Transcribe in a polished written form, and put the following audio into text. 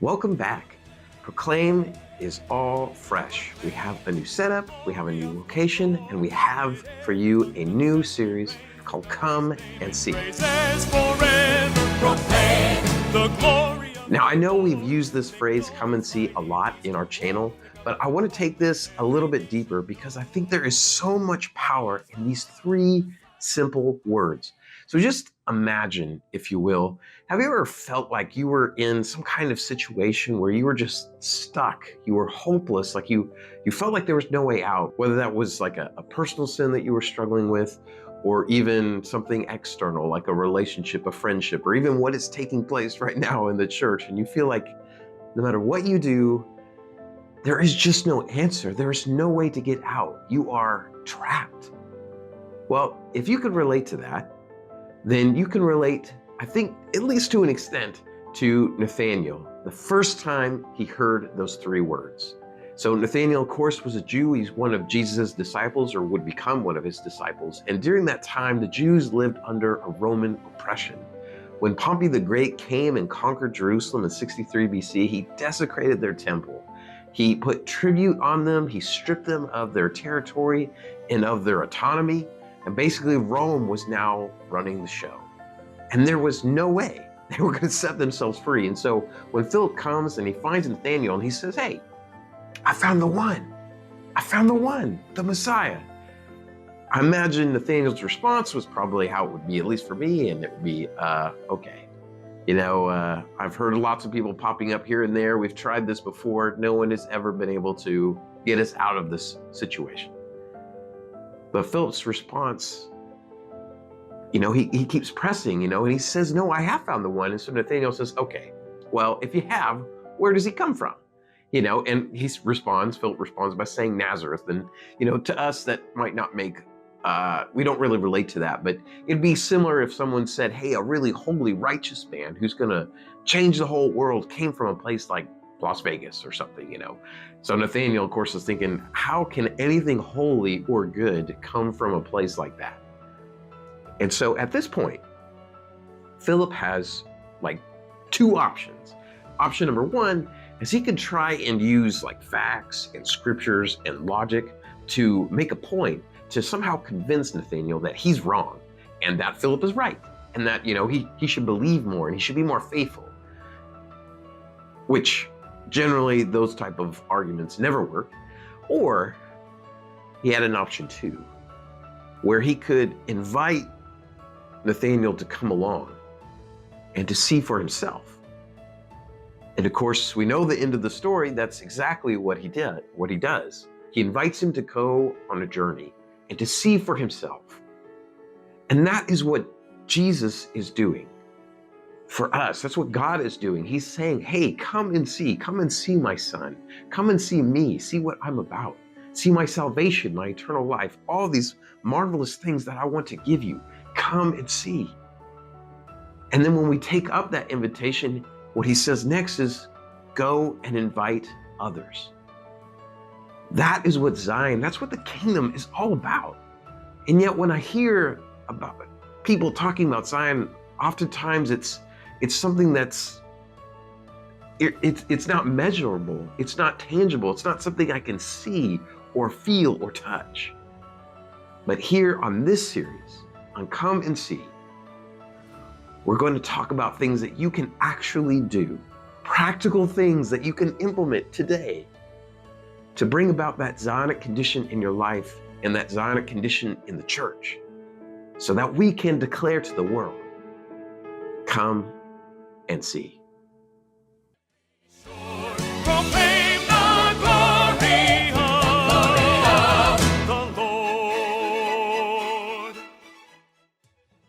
Welcome back. Proclaim is all fresh. We have a new setup, we have a new location, and we have for you a new series called Come and See. Now, I know we've used this phrase, come and see, a lot in our channel, but I want to take this a little bit deeper because I think there is so much power in these three simple words. So just imagine, if you will, have you ever felt like you were in some kind of situation where you were just stuck, you were hopeless, like you felt like there was no way out, whether that was like a personal sin that you were struggling with, or even something external, like a relationship, a friendship, or even what is taking place right now in the church, and you feel like no matter what you do, there is just no answer. There is no way to get out. You are trapped. Well, if you could relate to that, then you can relate, I think, at least to an extent, to Nathanael, the first time he heard those three words. So Nathanael, of course, was a Jew. He's one of Jesus' disciples, or would become one of his disciples. And during that time, the Jews lived under a Roman oppression. When Pompey the Great came and conquered Jerusalem in 63 BC, he desecrated their temple. He put tribute on them. He stripped them of their territory and of their autonomy. And basically, Rome was now running the show. And there was no way they were going to set themselves free. And so when Philip comes and he finds Nathanael and he says, "Hey, I found the one. I found the one, the Messiah." I imagine Nathanael's response was probably how it would be, at least for me, and it would be, okay. I've heard lots of people popping up here and there. We've tried this before. No one has ever been able to get us out of this situation. But Philip's response, he keeps pressing, and he says, "No, I have found the one." And so Nathanael says, "Okay, well, if you have, where does he come from?" And Philip responds by saying Nazareth. And, to us, that might not make, we don't really relate to that, but it'd be similar if someone said, "Hey, a really holy, righteous man who's gonna change the whole world came from a place like Las Vegas or something," So Nathanael, of course, is thinking, how can anything holy or good come from a place like that? And so at this point, Philip has like two options. Option number one is he could try and use like facts and scriptures and logic to make a point to somehow convince Nathanael that he's wrong and that Philip is right, and that, he should believe more and he should be more faithful, which generally those type of arguments never work. Or he had an option two, where he could invite Nathanael to come along and to see for himself. And of course, we know the end of the story. That's exactly what he does. He invites him to go on a journey and to see for himself. And that is what Jesus is doing for us. That's what God is doing. He's saying, "Hey, come and see my son. Come and see me, see what I'm about. See my salvation, my eternal life, all these marvelous things that I want to give you. Come and see." And then when we take up that invitation, what he says next is, "Go and invite others." That is what Zion, that's what the kingdom is all about. And yet when I hear about people talking about Zion, oftentimes it's something that's, it's not measurable, it's not tangible, it's not something I can see or feel or touch. But here on this series, on Come and See, we're going to talk about things that you can actually do, practical things that you can implement today to bring about that Zionic condition in your life and that Zionic condition in the church, so that we can declare to the world, "Come and see."